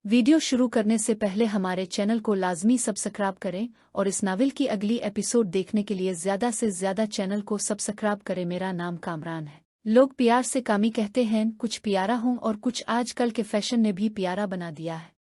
Video शुरू करने से पहले हमारे चैनल को लाजमी सब्सक्राइब करें और इस नावल की अगली एपिसोड देखने के लिए ज़्यादा से ज़्यादा चैनल को सब्सक्राइब करें। मेरा नाम कामरान है। लोग प्यार से कामी कहते हैं, कुछ प्यारा हूँ और कुछ आजकल के फैशन ने भी प्यारा बना दिया है।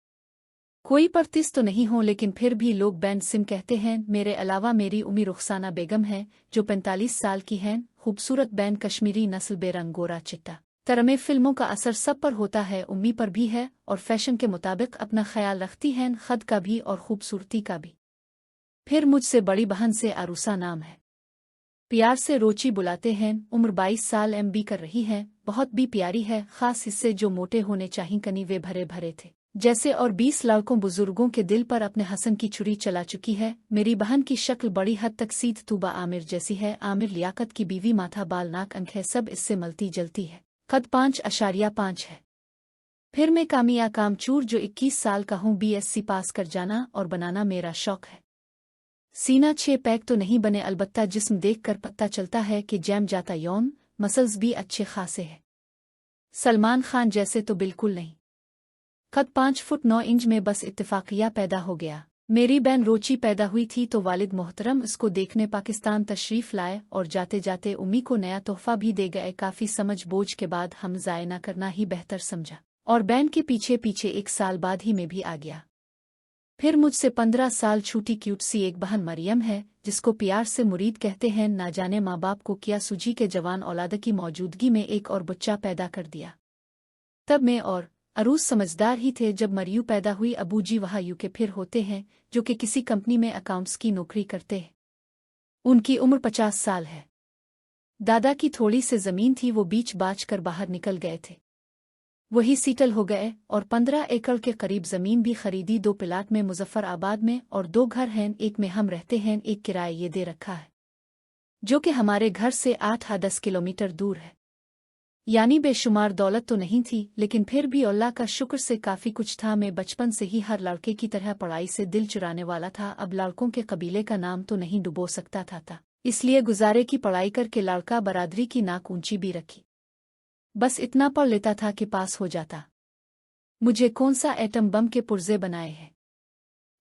कोई परतिस तो नहीं हो लेकिन फिर भी लोग बैंड सिम कहते हैं। मेरे अलावा मेरी उम्मी रुखसाना बेगम है जो 45 साल की हैं। खूबसूरत बैंड कश्मीरी नस्ल बेरंग गोरा चिट्टा तरमे फिल्मों का असर सब पर होता है, उम्मी पर भी है और फैशन के मुताबिक अपना ख्याल रखती हैं, खद का भी और खूबसूरती का भी। फिर मुझसे बड़ी बहन से अरूसा नाम है, प्यार से रोची बुलाते हैं। उम्र 22 साल MB कर रही है, बहुत भी प्यारी है। खास हिस्से जो मोटे होने चाहिए कनी वे भरे भरे थे जैसे, और 20 लड़कों बुजुर्गों के दिल पर अपने हसन की छुरी चला चुकी है। मेरी बहन की शक्ल बड़ी हद तक सीध तूबा आमिर जैसी है। आमिर लियाकत की बीवी, माथा बाल नाक अंखें सब इससे मलती जलती है। कद 5.5 है। फिर मैं कामिया कामचूर जो 21 साल का हूँ। BSc पास कर जाना और बनाना मेरा शौक है। सीना 6 पैक तो नहीं बने, अलबत्ता जिस्म देखकर पता चलता है कि जैम जाता यौन। मसल्स भी अच्छे खासे हैं, सलमान खान जैसे तो बिल्कुल नहीं। कद 5 फुट 9 इंच में बस इत्तेफाकिया पैदा हो गया। मेरी बहन रोची पैदा हुई थी तो वालिद मोहतरम इसको देखने पाकिस्तान तशरीफ लाए और जाते जाते उम्मी को नया तोहफा भी दे गए। काफ़ी समझ बोझ के बाद हम ज़ाय न करना ही बेहतर समझा और बहन के पीछे पीछे 1 साल बाद ही मैं भी आ गया। फिर मुझसे 15 साल छूटी क्यूट सी एक बहन मरियम है जिसको प्यार से मुरीद कहते हैं। ना जाने माँ बाप को क्या सूझी के जवान औलाद की मौजूदगी में एक और बच्चा पैदा कर दिया। तब मैं और अरूस समझदार ही थे जब मरियू पैदा हुई। अबू जी वहाँ यूके फिर होते हैं जो कि किसी कंपनी में अकाउंट्स की नौकरी करते हैं। उनकी उम्र 50 साल है। दादा की थोड़ी से ज़मीन थी, वो बीच बाच कर बाहर निकल गए थे, वही सीटल हो गए और 15 एकड़ के करीब ज़मीन भी खरीदी। 2 प्लाट में मुजफ्फराबाद में और 2 घर हैं, एक में हम रहते हैं, एक किराए ये दे रखा है जो कि हमारे घर से 8 या 10 किलोमीटर दूर है। यानी बेशुमार दौलत तो नहीं थी लेकिन फिर भी अल्लाह का शुक्र से काफ़ी कुछ था। मैं बचपन से ही हर लड़के की तरह पढ़ाई से दिल चुराने वाला था। अब लड़कों के कबीले का नाम तो नहीं डुबो सकता था, इसलिए गुजारे की पढ़ाई करके लड़का बरादरी की नाक ऊंची भी रखी। बस इतना पढ़ लेता था कि पास हो जाता। मुझे कौन सा एटम बम के पुर्जे बनाए हैं,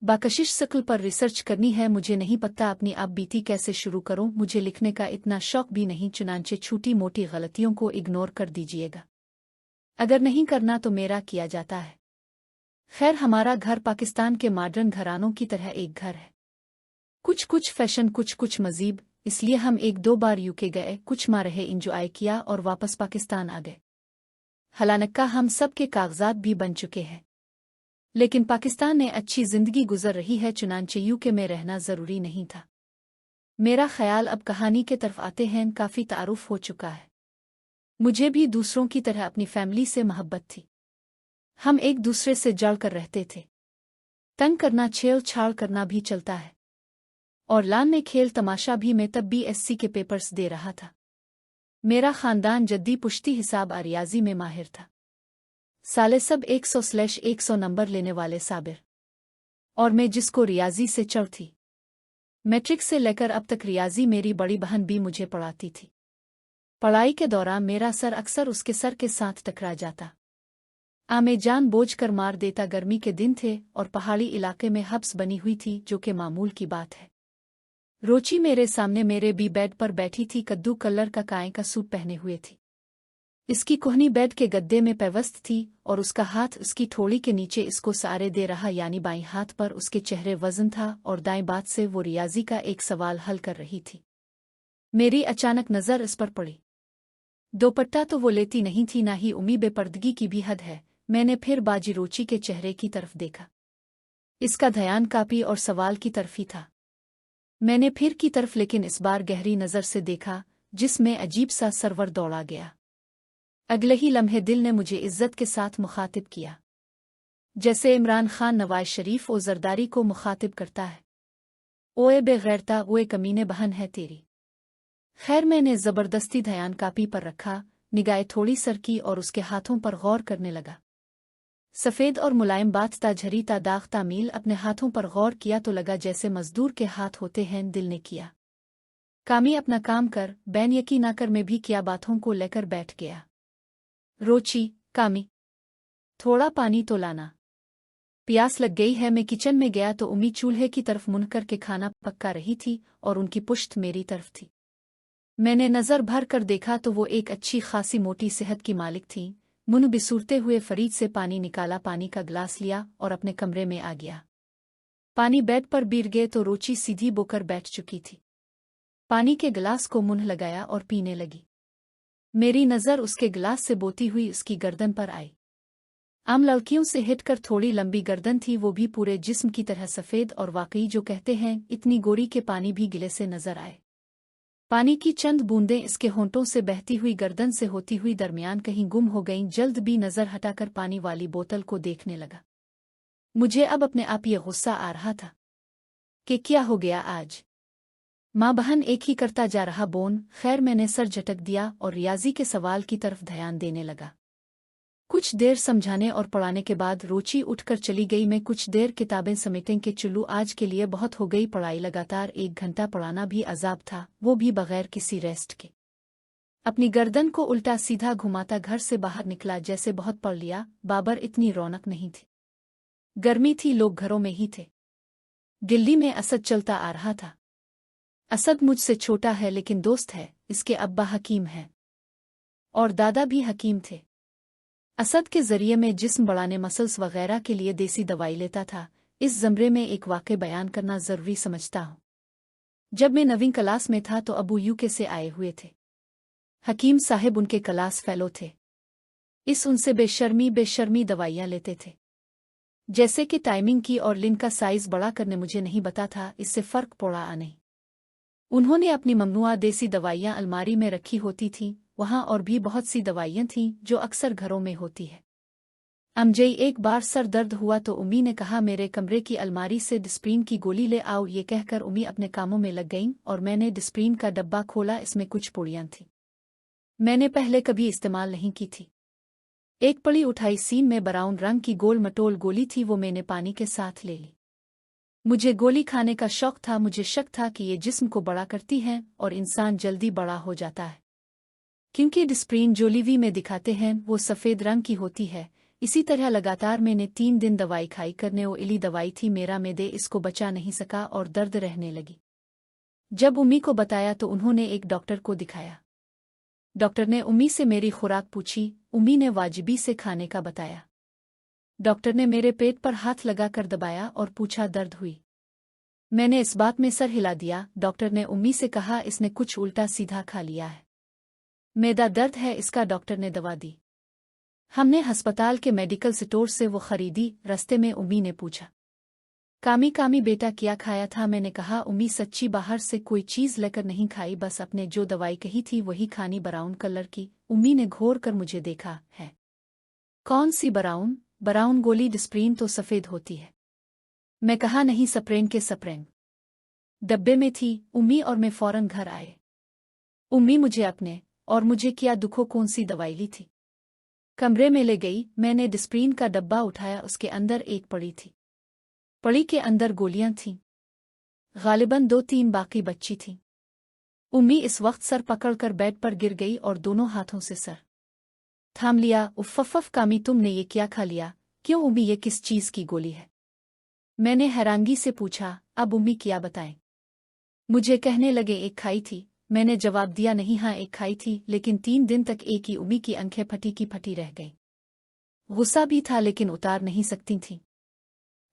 बाकशिश शक्ल पर रिसर्च करनी है। मुझे नहीं पता अपनी आप बीती कैसे शुरू करूं। मुझे लिखने का इतना शौक भी नहीं, चुनांचे छोटी मोटी गलतियों को इग्नोर कर दीजिएगा। अगर नहीं करना तो मेरा किया जाता है। खैर, हमारा घर पाकिस्तान के मॉडर्न घरानों की तरह एक घर है, कुछ कुछ फैशन कुछ कुछ मजीब। इसलिए हम 1-2 बार यूके गए, कुछ माह रहे, इंजॉय किया और वापस पाकिस्तान आ गए। हलानक्का हम सब के कागजात भी बन चुके हैं लेकिन पाकिस्तान में अच्छी जिंदगी गुजर रही है, चुनांचे यूके में रहना ज़रूरी नहीं था। मेरा ख्याल अब कहानी के तरफ आते हैं। काफ़ी तारुफ हो चुका है। मुझे भी दूसरों की तरह अपनी फैमिली से मोहब्बत थी। हम एक दूसरे से जड़ कर रहते थे। तंग करना छेड़ छाड़ करना भी चलता है। और लान में खेल तमाशा भी। मैं तब BSc के पेपर्स दे रहा था। मेरा ख़ानदान जद्दी पुश्ती हिसाब रियाजी में माहिर था। साले सब 100/100 नंबर लेने वाले साबिर, और मैं जिसको रियाजी से चढ़ थी। मैट्रिक से लेकर अब तक रियाजी मेरी बड़ी बहन भी मुझे पढ़ाती थी। पढ़ाई के दौरान मेरा सर अक्सर उसके सर के साथ टकरा जाता। मैं जान बोझ कर मार देता। गर्मी के दिन थे और पहाड़ी इलाके में हब्स बनी हुई थी जो कि मामूल की बात है। रोची मेरे सामने मेरे भी बेड पर बैठी थी, कद्दू कलर का काए का सूट पहने हुए थी। इसकी कोहनी बेड के गद्दे में पेवस्त थी और उसका हाथ उसकी ठोड़ी के नीचे इसको सहारे दे रहा, यानी बाईं हाथ पर उसके चेहरे वजन था और दाएं बात से वो रियाजी का एक सवाल हल कर रही थी। मेरी अचानक नज़र इस पर पड़ी। दोपट्टा तो वो लेती नहीं थी, ना ही उम्मी बेपर्दगी की भी हद है। मैंने फिर बाजी रोची के चेहरे की तरफ देखा। इसका ध्यान कापी और सवाल की तरफ ही था। मैंने फिर की तरफ, लेकिन इस बार गहरी नज़र से देखा जिसमें अजीब सा सरवर दौड़ा गया। अगले ही लम्हे दिल ने मुझे इज्जत के साथ मुखातिब किया, जैसे इमरान खान नवाज शरीफ और जरदारी को मुखातिब करता है। ओए बेगैरता, ओए कमीने, बहन है तेरी। खैर, मैंने ज़बरदस्ती ध्यान कापी पर रखा, निगाहें थोड़ी सरकी और उसके हाथों पर गौर करने लगा। सफ़ेद और मुलायम बात ता झरी ता दाग ता मील। अपने हाथों पर गौर किया तो लगा जैसे मजदूर के हाथ होते हैं। दिल ने किया, कामी अपना काम कर। बैन यकीन ना कर, मैं भी क्या बातों को लेकर बैठ गया। रोची, कामी, थोड़ा पानी तो लाना। प्यास लग गई है। मैं किचन में गया तो उम्मी चूल्हे की तरफ मुड़ कर के खाना पका रही थी और उनकी पुश्त मेरी तरफ थी। मैंने नज़र भर कर देखा तो वो एक अच्छी खासी मोटी सेहत की मालिक थी। मुंह बिसूरते हुए फरीज से पानी निकाला, पानी का गिलास लिया और अपने कमरे में आ गया। पानी बेड पर गिर गए तो रोची सीधी बोकर बैठ चुकी थी। पानी के गिलास को मुंह लगाया और पीने लगी। मेरी नज़र उसके गिलास से बोती हुई उसकी गर्दन पर आई। आम लड़कियों से हिटकर थोड़ी लंबी गर्दन थी, वो भी पूरे जिस्म की तरह सफ़ेद, और वाकई जो कहते हैं इतनी गोरी के पानी भी गिले से नजर आए। पानी की चंद बूंदें इसके होंठों से बहती हुई गर्दन से होती हुई दरमियान कहीं गुम हो गईं। जल्द भी नज़र हटाकर पानी वाली बोतल को देखने लगा। मुझे अब अपने आप ये गुस्सा आ रहा था कि क्या हो गया आज। माँ बहन एक ही करता जा रहा बोन। खैर, मैंने सर झटक दिया और रियाजी के सवाल की तरफ ध्यान देने लगा। कुछ देर समझाने और पढ़ाने के बाद रोची उठकर चली गई। मैं कुछ देर किताबें समेटें के चलूँ, आज के लिए बहुत हो गई पढ़ाई। लगातार 1 घंटा पढ़ाना भी अजाब था, वो भी बगैर किसी रेस्ट के। अपनी गर्दन को उल्टा सीधा घुमाता घर से बाहर निकला, जैसे बहुत पढ़ लिया। बाबर इतनी रौनक नहीं थी, गर्मी थी, लोग घरों में ही थे। दिल्ली में असद चलता आ रहा था। असद मुझसे छोटा है लेकिन दोस्त है। इसके अब्बा हकीम हैं और दादा भी हकीम थे। असद के जरिए में जिस्म बढ़ाने, मसल्स वगैरह के लिए देसी दवाई लेता था। इस ज़मरे में एक वाक़या बयान करना ज़रूरी समझता हूँ। जब मैं 9वीं क्लास में था तो अबू यूके से आए हुए थे। हकीम साहिब उनके क्लास फेलो थे। उनसे बेशर्मी दवाइयाँ लेते थे, जैसे कि टाइमिंग की, और लिन का साइज़ बड़ा करने मुझे नहीं बता था। इससे फ़र्क पड़ा नहीं। उन्होंने अपनी ममनुआ देसी दवाइयाँ अलमारी में रखी होती थीं। वहाँ और भी बहुत सी दवाइयाँ थीं जो अक्सर घरों में होती है। अमजई एक बार सर दर्द हुआ तो उम्मी ने कहा, मेरे कमरे की अलमारी से डिस्प्रीन की गोली ले आओ। ये कहकर उम्मी अपने कामों में लग गईं और मैंने डिस्प्रीन का डब्बा खोला। इसमें कुछ पुड़ियाँ थीं, मैंने पहले कभी इस्तेमाल नहीं की थी। एक पड़ी उठाई, सीन में ब्राउन रंग की गोल मटोल गोली थी, वो मैंने पानी के साथ ले ली। मुझे गोली खाने का शौक था। मुझे शक था कि ये जिस्म को बड़ा करती हैं और इंसान जल्दी बड़ा हो जाता है, क्योंकि डिस्प्रीन जो लीवी में दिखाते हैं वो सफ़ेद रंग की होती है। इसी तरह लगातार मैंने 3 दिन दवाई खाई। करने वो इली दवाई थी, मेरा मैदे इसको बचा नहीं सका और दर्द रहने लगी। जब उम्मी को बताया तो उन्होंने एक डॉक्टर को दिखाया। डॉक्टर ने उम्मी से मेरी खुराक पूछी। उम्मी ने वाजिबी से खाने का बताया। डॉक्टर ने मेरे पेट पर हाथ लगाकर दबाया और पूछा, दर्द हुई? मैंने इस बात में सर हिला दिया। डॉक्टर ने उम्मी से कहा, इसने कुछ उल्टा सीधा खा लिया है, मैदा दर्द है इसका। डॉक्टर ने दवा दी। हमने अस्पताल के मेडिकल स्टोर से वो खरीदी। रास्ते में उम्मी ने पूछा, कामी बेटा क्या खाया था? मैंने कहा, उम्मी सच्ची बाहर से कोई चीज़ लेकर नहीं खाई, बस अपने जो दवाई कही थी वही खानी, ब्राउन कलर की। उम्मी ने घोर कर मुझे देखा है। कौन सी ब्राउन? ब्राउन गोली डिस्प्रीन तो सफ़ेद होती है। मैं कहा, नहीं, स्प्रेन के स्प्रेन डब्बे में थी। उम्मी और मैं फौरन घर आए। उम्मी मुझे अपने और मुझे क्या दुखों कौन सी दवाई ली थी कमरे में ले गई। मैंने डिस्प्रीन का डब्बा उठाया, उसके अंदर एक पड़ी थी। पड़ी के अंदर गोलियां थीं, गालिबन 2-3 बाकी बच्ची थीं। उम्मी इस वक्त सर पकड़कर बेड पर गिर गई और दोनों हाथों से सर थाम लिया। उफ़ कामी, तुमने ये क्या खा लिया? क्यों उम्मी, ये किस चीज़ की गोली है? मैंने हैरानगी से पूछा। अब उम्मी क्या बताएं? मुझे कहने लगे, एक खाई थी। मैंने जवाब दिया, नहीं, हाँ एक खाई थी, लेकिन 3 दिन तक एक ही। उम्मी की आंखें फटी की फटी रह गई। गुस्सा भी था लेकिन उतार नहीं सकती थीं,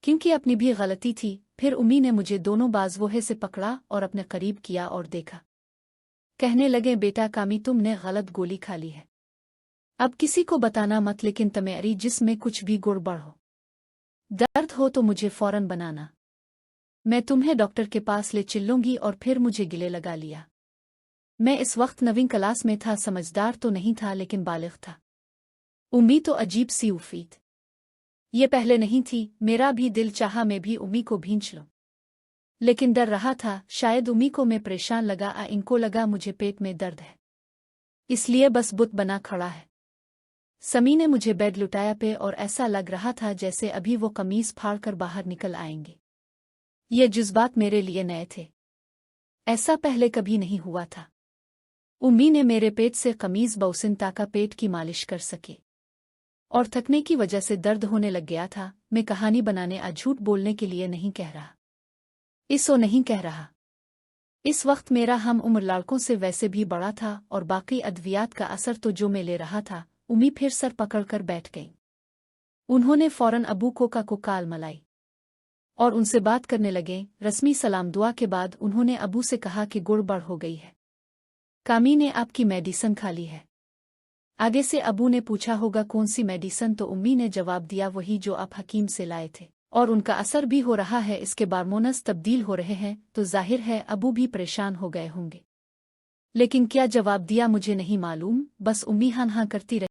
क्योंकि अपनी भी गलती थी। फिर उम्मी ने मुझे दोनों बाजुओं से पकड़ा और अपने करीब किया और देखा। कहने लगे, बेटा कामी, तुमने गलत गोली खा ली है। अब किसी को बताना मत, लेकिन तुम्हारी जिस्म में कुछ भी गड़बड़ हो, दर्द हो तो मुझे फौरन बनाना। मैं तुम्हें डॉक्टर के पास ले चलूंगी। और फिर मुझे गिले लगा लिया। मैं इस वक्त 9वीं क्लास में था, समझदार तो नहीं था लेकिन बालिग था। उम्मी तो अजीब सी उफ़ीद, ये पहले नहीं थी। मेरा भी दिल चाहा मैं भी उम्मी को भींच लूं, लेकिन डर रहा था शायद उम्मी को मैं परेशान लगा। इनको लगा मुझे पेट में दर्द है, इसलिए बस बुत बना खड़ा है। समी ने मुझे बेड लुटाया पे और ऐसा लग रहा था जैसे अभी वो कमीज फाड़ कर बाहर निकल आएंगे। ये जज्बात मेरे लिए नए थे, ऐसा पहले कभी नहीं हुआ था। उम्मी ने मेरे पेट से कमीज बौसिन ताका पेट की मालिश कर सके। और थकने की वजह से दर्द होने लग गया था। मैं कहानी बनाने या झूठ बोलने के लिए नहीं कह रहा। इसो नहीं कह रहा। इस वक्त मेरा हम उम्र लड़कों से वैसे भी बड़ा था और बाकी अद्वियात का असर तो जो मैं ले रहा था। उम्मी फिर सर पकड़कर बैठ गई। उन्होंने फौरन अबू को काल मलाई और उनसे बात करने लगे। रस्मी सलाम दुआ के बाद उन्होंने अबू से कहा कि गुड़बड़ हो गई है, कामी ने आपकी मेडिसन खा ली है। आगे से अबू ने पूछा होगा कौन सी मेडिसन, तो उम्मी ने जवाब दिया वही जो आप हकीम से लाए थे, और उनका असर भी हो रहा है, इसके हार्मोन्स तब्दील हो रहे हैं। तो जाहिर है अबू भी परेशान हो गए होंगे, लेकिन क्या जवाब दिया मुझे नहीं मालूम। बस उम्मी हाँ हाँ करती रही।